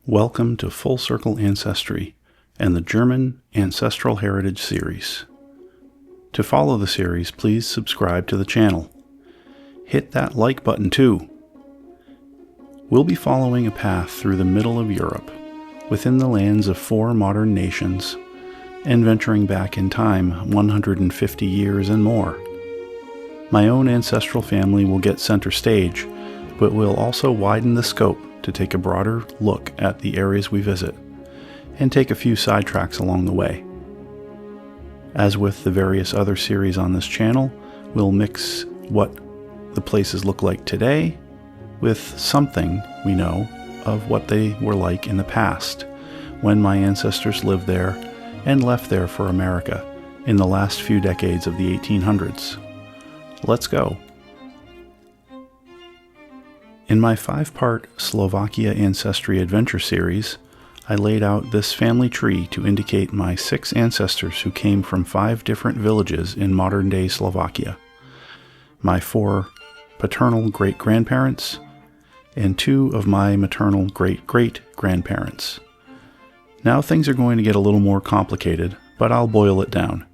Welcome to Full Circle Ancestry and the German Ancestral Heritage Series. To follow the series, please subscribe to the channel. Hit that like button too. We'll be following a path through the middle of Europe, within the lands of 4 modern nations, and venturing back in time 150 years and more. My own ancestral family will get center stage, but we'll also widen the scope to take a broader look at the areas we visit, and take a few sidetracks along the way. As with the various other series on this channel, we'll mix what the places look like today with something we know of what they were like in the past, when my ancestors lived there and left there for America in the last few decades of the 1800s. Let's go. In my 5-part Slovakia Ancestry Adventure series, I laid out this family tree to indicate my 6 ancestors who came from 5 different villages in modern-day Slovakia, my 4 paternal great-grandparents, and 2 of my maternal great-great-grandparents. Now things are going to get a little more complicated, but I'll boil it down.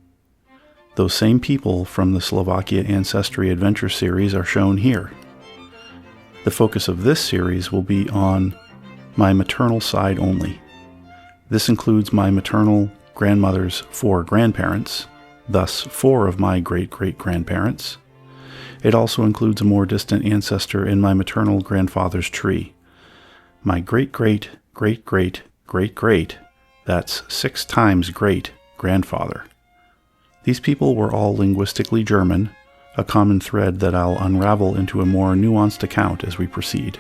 Those same people from the Slovakia Ancestry Adventure series are shown here. The focus of this series will be on my maternal side only. This includes my maternal grandmother's 4 grandparents, thus 4 of my great-great-grandparents. It also includes a more distant ancestor in my maternal grandfather's tree. My great-great-great-great-great-great, that's 6 times great-grandfather. These people were all linguistically German, a common thread that I'll unravel into a more nuanced account as we proceed.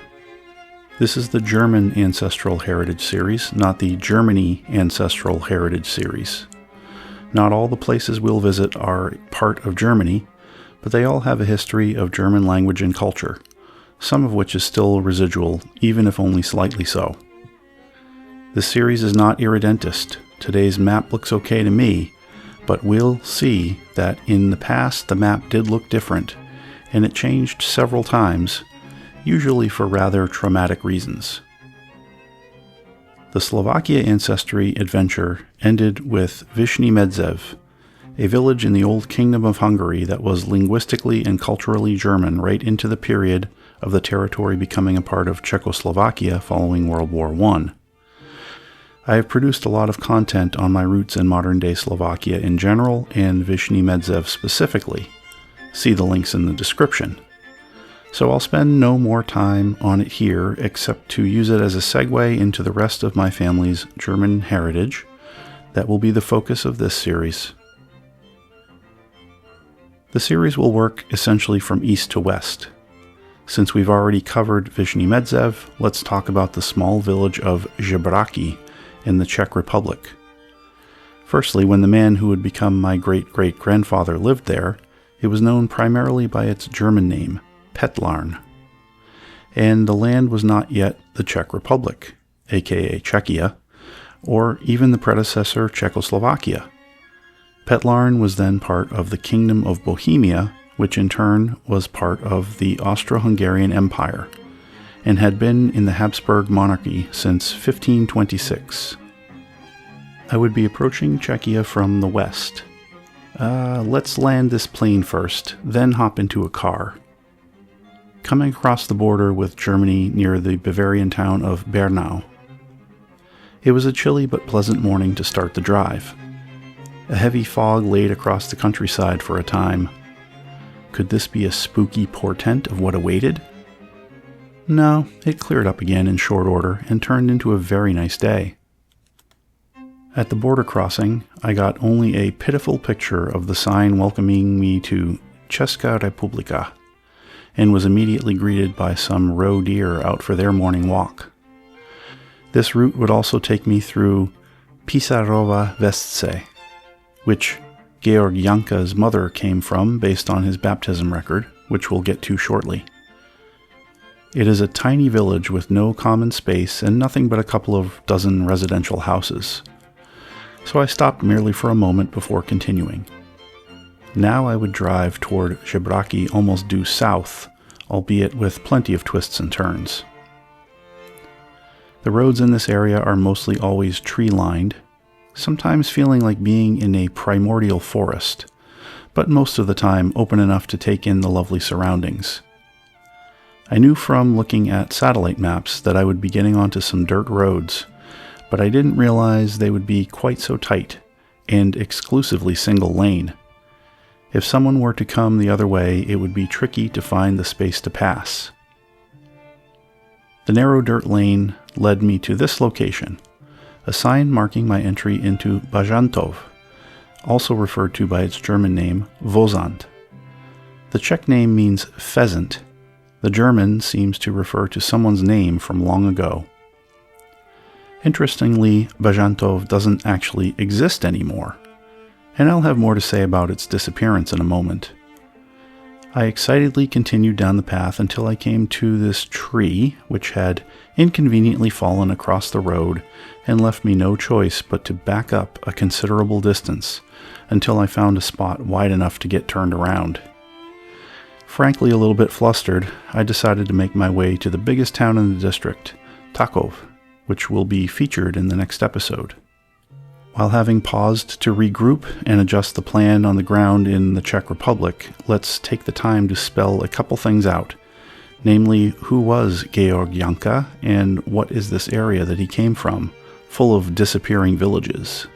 This is the German Ancestral Heritage Series, not the Germany Ancestral Heritage Series. Not all the places we'll visit are part of Germany, but they all have a history of German language and culture, some of which is still residual, even if only slightly so. This series is not irredentist. Today's map looks okay to me, but we'll see that in the past the map did look different, and it changed several times, usually for rather traumatic reasons. The Slovakia Ancestry adventure ended with Vyšný Medzev, a village in the old Kingdom of Hungary that was linguistically and culturally German right into the period of the territory becoming a part of Czechoslovakia following World War I. I have produced a lot of content on my roots in modern-day Slovakia in general and Vyšný Medzev specifically. See the links in the description. So I'll spend no more time on it here except to use it as a segue into the rest of my family's German heritage that will be the focus of this series. The series will work essentially from east to west. Since we've already covered Vyšný Medzev, let's talk about the small village of Žebráky in the Czech Republic. Firstly, when the man who would become my great-great-grandfather lived there, it was known primarily by its German name, Petlarn. And the land was not yet the Czech Republic, aka Czechia, or even the predecessor Czechoslovakia. Petlarn was then part of the Kingdom of Bohemia, which in turn was part of the Austro-Hungarian Empire, and had been in the Habsburg monarchy since 1526. I would be approaching Czechia from the west. Let's land this plane first, then hop into a car. Coming across the border with Germany near the Bavarian town of Bernau. It was a chilly but pleasant morning to start the drive. A heavy fog laid across the countryside for a time. Could this be a spooky portent of what awaited? No, it cleared up again in short order and turned into a very nice day. At the border crossing, I got only a pitiful picture of the sign welcoming me to Česká republika, and was immediately greeted by some roe deer out for their morning walk. This route would also take me through Písarovo Vesce, which Georg Janka's mother came from based on his baptism record, which we'll get to shortly. It is a tiny village with no common space and nothing but a couple of dozen residential houses. So I stopped merely for a moment before continuing. Now I would drive toward Žebráky almost due south, albeit with plenty of twists and turns. The roads in this area are mostly always tree-lined, sometimes feeling like being in a primordial forest, but most of the time open enough to take in the lovely surroundings. I knew from looking at satellite maps that I would be getting onto some dirt roads, but I didn't realize they would be quite so tight and exclusively single lane. If someone were to come the other way, it would be tricky to find the space to pass. The narrow dirt lane led me to this location, a sign marking my entry into Bažantov, also referred to by its German name, Vozant. The Czech name means pheasant. The German seems to refer to someone's name from long ago. Interestingly, Bažantov doesn't actually exist anymore, and I'll have more to say about its disappearance in a moment. I excitedly continued down the path until I came to this tree, which had inconveniently fallen across the road and left me no choice but to back up a considerable distance until I found a spot wide enough to get turned around. Frankly, a little bit flustered, I decided to make my way to the biggest town in the district, Takov, which will be featured in the next episode. While having paused to regroup and adjust the plan on the ground in the Czech Republic, let's take the time to spell a couple things out, namely who was Georg Janka and what is this area that he came from, full of disappearing villages.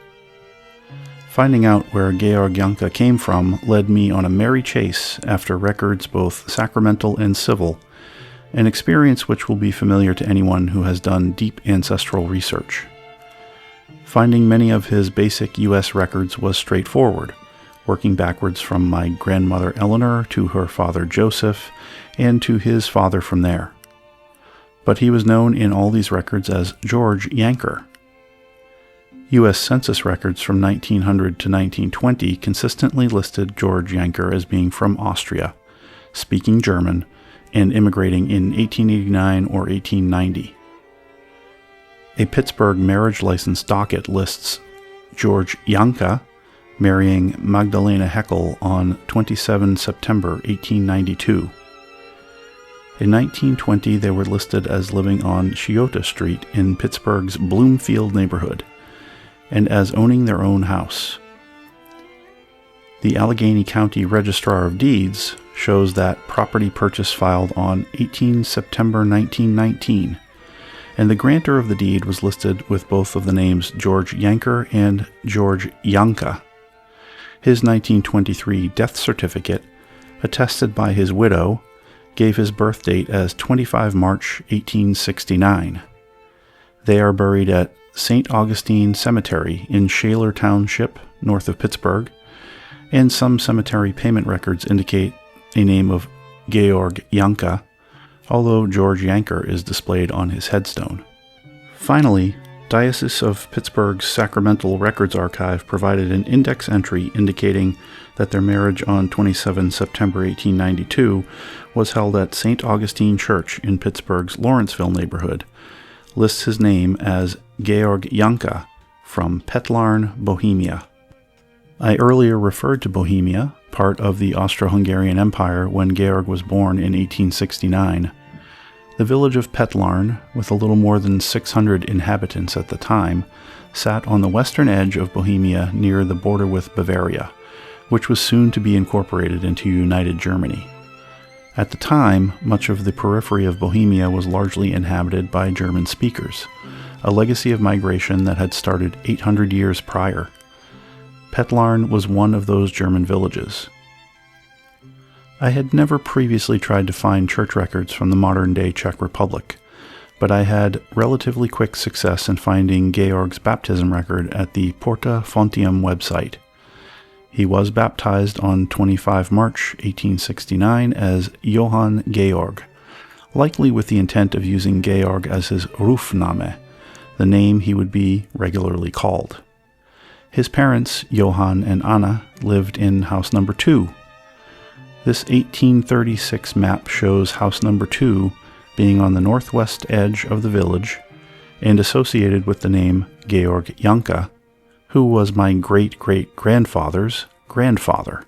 Finding out where Georg Janka came from led me on a merry chase after records both sacramental and civil, an experience which will be familiar to anyone who has done deep ancestral research. Finding many of his basic U.S. records was straightforward, working backwards from my grandmother Eleanor to her father Joseph, and to his father from there. But he was known in all these records as George Yanker. U.S. Census records from 1900 to 1920 consistently listed George Yanker as being from Austria, speaking German, and immigrating in 1889 or 1890. A Pittsburgh marriage license docket lists George Janka marrying Magdalena Heckel on 27 September 1892. In 1920, they were listed as living on Chiota Street in Pittsburgh's Bloomfield neighborhood, and as owning their own house. The Allegheny County Registrar of Deeds shows that property purchase filed on 18 September 1919, and the grantor of the deed was listed with both of the names George Yanker and George Janka. His 1923 death certificate, attested by his widow, gave his birth date as 25 March 1869. They are buried at St. Augustine Cemetery in Shaler Township, north of Pittsburgh, and some cemetery payment records indicate a name of Georg Janka, although George Yanker is displayed on his headstone. Finally, Diocese of Pittsburgh's Sacramental Records Archive provided an index entry indicating that their marriage on 27 September 1892 was held at St. Augustine Church in Pittsburgh's Lawrenceville neighborhood, lists his name as Georg Janka from Petlarn, Bohemia. I earlier referred to Bohemia, part of the Austro-Hungarian Empire, when Georg was born in 1869. The village of Petlarn, with a little more than 600 inhabitants at the time, sat on the western edge of Bohemia near the border with Bavaria, which was soon to be incorporated into United Germany. At the time, much of the periphery of Bohemia was largely inhabited by German speakers, a legacy of migration that had started 800 years prior. Petlarn was one of those German villages. I had never previously tried to find church records from the modern-day Czech Republic, but I had relatively quick success in finding Georg's baptism record at the Porta Fontium website. He was baptized on 25 March 1869 as Johann Georg, likely with the intent of using Georg as his Rufname, the name he would be regularly called. His parents, Johann and Anna, lived in house number 2. This 1836 map shows house number 2 being on the northwest edge of the village and associated with the name Georg Janka, who was my great-great-grandfather's grandfather.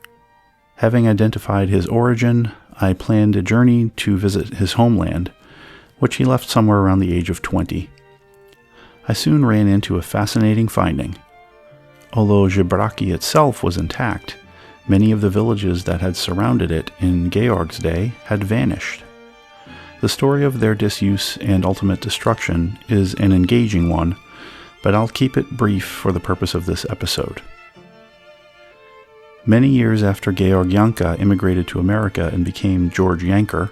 Having identified his origin, I planned a journey to visit his homeland, which he left somewhere around the age of 20. I soon ran into a fascinating finding. Although Žebráky itself was intact, many of the villages that had surrounded it in Georg's day had vanished. The story of their disuse and ultimate destruction is an engaging one, but I'll keep it brief for the purpose of this episode. Many years after Georg Janka immigrated to America and became George Yanker,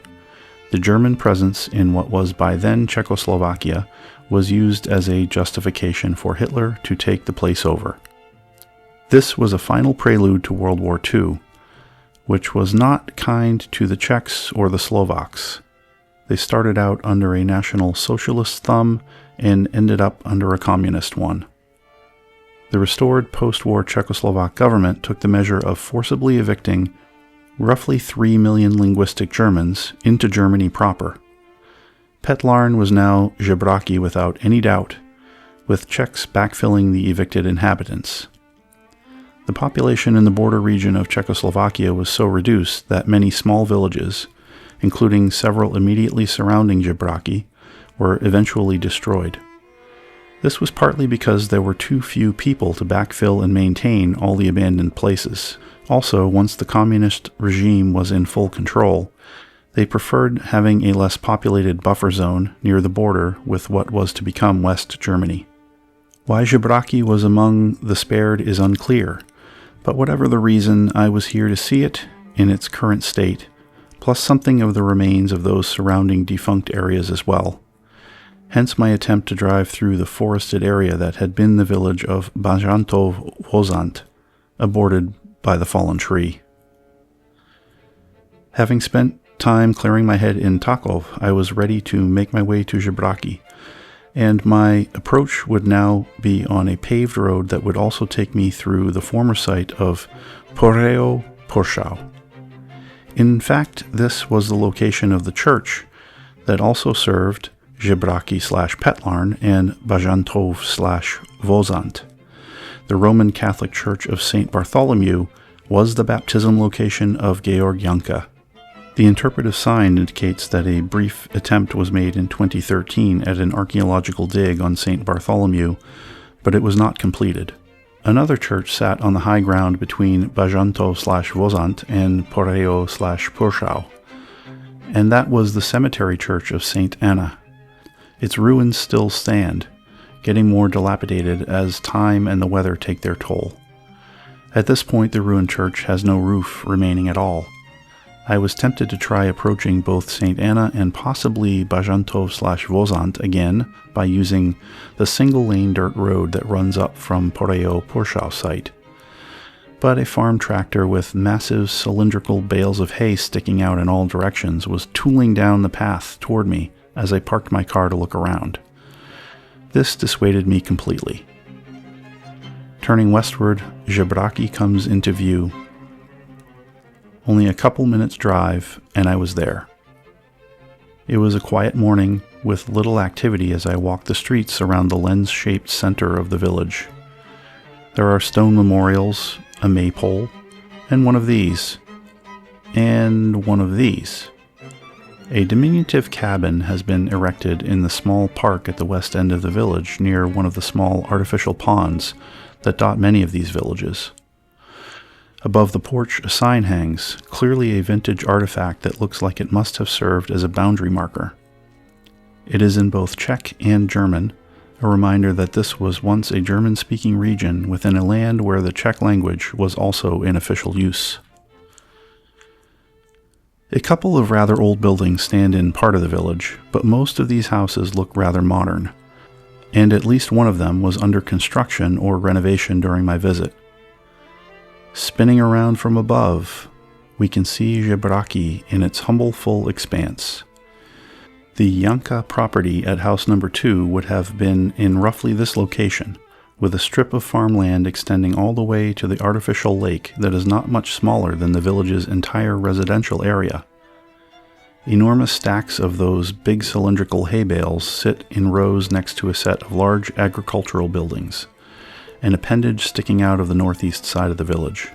the German presence in what was by then Czechoslovakia was used as a justification for Hitler to take the place over. This was a final prelude to World War II, which was not kind to the Czechs or the Slovaks. They started out under a National Socialist thumb and ended up under a communist one. The restored post-war Czechoslovak government took the measure of forcibly evicting roughly 3 million linguistic Germans into Germany proper. Petlarn was now Žebráky without any doubt, with Czechs backfilling the evicted inhabitants. The population in the border region of Czechoslovakia was so reduced that many small villages, including several immediately surrounding Žebráky, were eventually destroyed. This was partly because there were too few people to backfill and maintain all the abandoned places. Also, once the communist regime was in full control, they preferred having a less populated buffer zone near the border with what was to become West Germany. Why Žebráky was among the spared is unclear, but whatever the reason, I was here to see it in its current state, plus something of the remains of those surrounding defunct areas as well. Hence my attempt to drive through the forested area that had been the village of Bažantov Vozant, aborted by the fallen tree. Having spent time clearing my head in Takov, I was ready to make my way to Žebráky, and my approach would now be on a paved road that would also take me through the former site of Poreo Poršau. In fact, this was the location of the church that also served Žebráky/Petlarn and Bažantov/Vozant. The Roman Catholic Church of St. Bartholomew was the baptism location of Georg Janka. The interpretive sign indicates that a brief attempt was made in 2013 at an archaeological dig on St. Bartholomew, but it was not completed. Another church sat on the high ground between Bažantov/Vozant and Poreo/Poršau, and that was the cemetery church of St. Anna. Its ruins still stand, getting more dilapidated as time and the weather take their toll. At this point, the ruined church has no roof remaining at all. I was tempted to try approaching both St. Anna and possibly Bažantov/Vozant again by using the single-lane dirt road that runs up from Poreo Poršau site. But a farm tractor with massive cylindrical bales of hay sticking out in all directions was tooling down the path toward me as I parked my car to look around. This dissuaded me completely. Turning westward, Žebráky comes into view. Only a couple minutes' drive, and I was there. It was a quiet morning with little activity as I walked the streets around the lens-shaped center of the village. There are stone memorials, a maypole, and one of these. And one of these. A diminutive cabin has been erected in the small park at the west end of the village near one of the small artificial ponds that dot many of these villages. Above the porch, a sign hangs, clearly a vintage artifact that looks like it must have served as a boundary marker. It is in both Czech and German, a reminder that this was once a German-speaking region within a land where the Czech language was also in official use. A couple of rather old buildings stand in part of the village, but most of these houses look rather modern, and at least one of them was under construction or renovation during my visit. Spinning around from above, we can see Žebráky in its humble full expanse. The Janka property at house number 2 would have been in roughly this location, with a strip of farmland extending all the way to the artificial lake that is not much smaller than the village's entire residential area. Enormous stacks of those big cylindrical hay bales sit in rows next to a set of large agricultural buildings, an appendage sticking out of the northeast side of the village.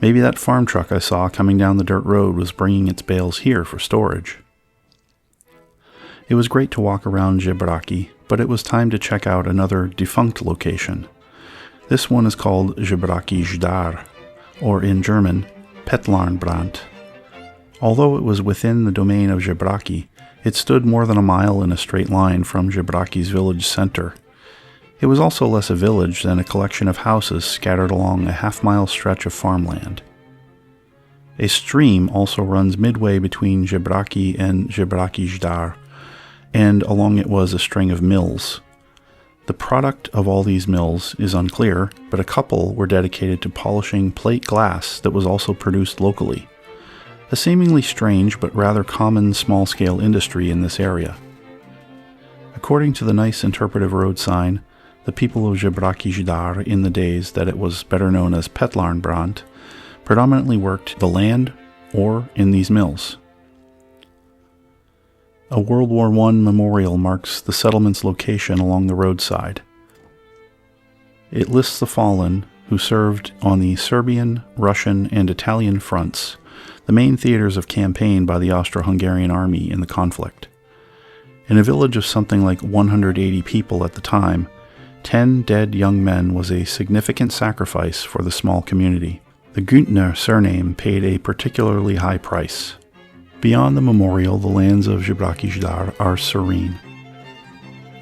Maybe that farm truck I saw coming down the dirt road was bringing its bales here for storage. It was great to walk around Žebráky, but it was time to check out another defunct location. This one is called Žebráky Zdar, or in German, Petlarnbrand. Although it was within the domain of Žebráky, it stood more than a mile in a straight line from Žebráky's village center. It was also less a village than a collection of houses scattered along a half-mile stretch of farmland. A stream also runs midway between Žebráky and Žebráky Zdar, and along it was a string of mills. The product of all these mills is unclear, but a couple were dedicated to polishing plate glass that was also produced locally. A seemingly strange but rather common small-scale industry in this area. According to the nice interpretive road sign, the people of Žebráky Zdar in the days that it was better known as Petlarnbrand predominantly worked the land or in these mills. A World War I memorial marks the settlement's location along the roadside. It lists the fallen who served on the Serbian, Russian, and Italian fronts, the main theaters of campaign by the Austro-Hungarian army in the conflict. In a village of something like 180 people at the time, 10 dead young men was a significant sacrifice for the small community. The Güntner surname paid a particularly high price. Beyond the memorial, the lands of Žebráky Zdar are serene.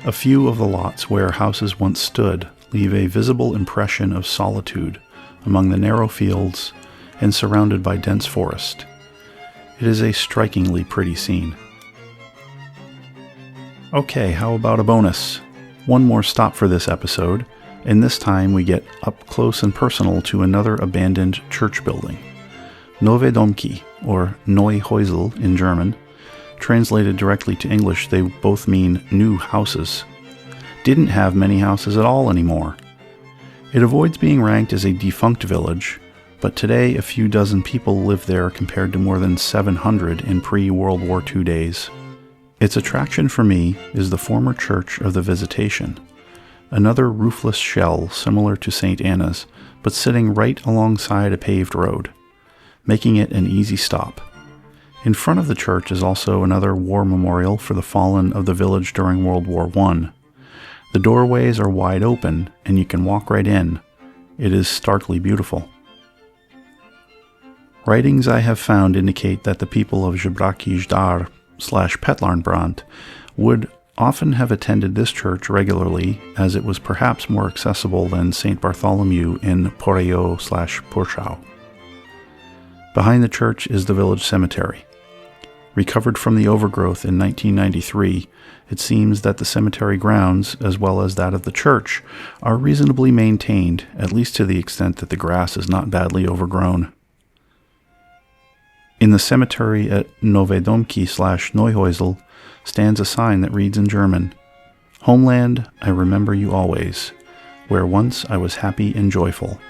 A few of the lots where houses once stood leave a visible impression of solitude among the narrow fields and surrounded by dense forest. It is a strikingly pretty scene. Okay, how about a bonus? One more stop for this episode, and this time we get up close and personal to another abandoned church building. Nové domky, or Neue Häusel in German. Translated directly to English, they both mean new houses. Didn't have many houses at all anymore. It avoids being ranked as a defunct village, but today a few dozen people live there compared to more than 700 in pre-World War II days. Its attraction for me is the former Church of the Visitation, another roofless shell similar to St. Anna's, but sitting right alongside a paved road, making it an easy stop. In front of the church is also another war memorial for the fallen of the village during World War I. The doorways are wide open, and you can walk right in. It is starkly beautiful. Writings I have found indicate that the people of Žebráky Zdar / Petlarnbrand would often have attended this church regularly, as it was perhaps more accessible than St. Bartholomew in Poreo / Purchau. Behind the church is the village cemetery. Recovered from the overgrowth in 1993, it seems that the cemetery grounds, as well as that of the church, are reasonably maintained, at least to the extent that the grass is not badly overgrown. In the cemetery at Nové domky / Neuhäusel stands a sign that reads in German, "Homeland, I remember you always, where once I was happy and joyful."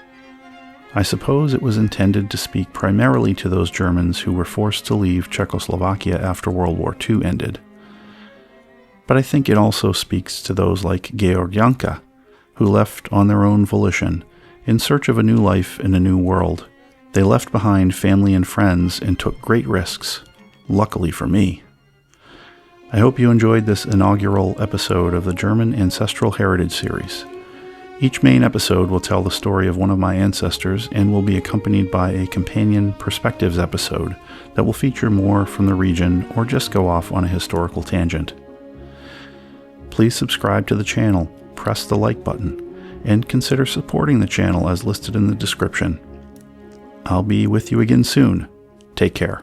I suppose it was intended to speak primarily to those Germans who were forced to leave Czechoslovakia after World War II ended. But I think it also speaks to those like Georg Janka, who left on their own volition, in search of a new life in a new world. They left behind family and friends and took great risks, luckily for me. I hope you enjoyed this inaugural episode of the German Ancestral Heritage Series. Each main episode will tell the story of one of my ancestors and will be accompanied by a companion Perspectives episode that will feature more from the region or just go off on a historical tangent. Please subscribe to the channel, press the like button, and consider supporting the channel as listed in the description. I'll be with you again soon. Take care.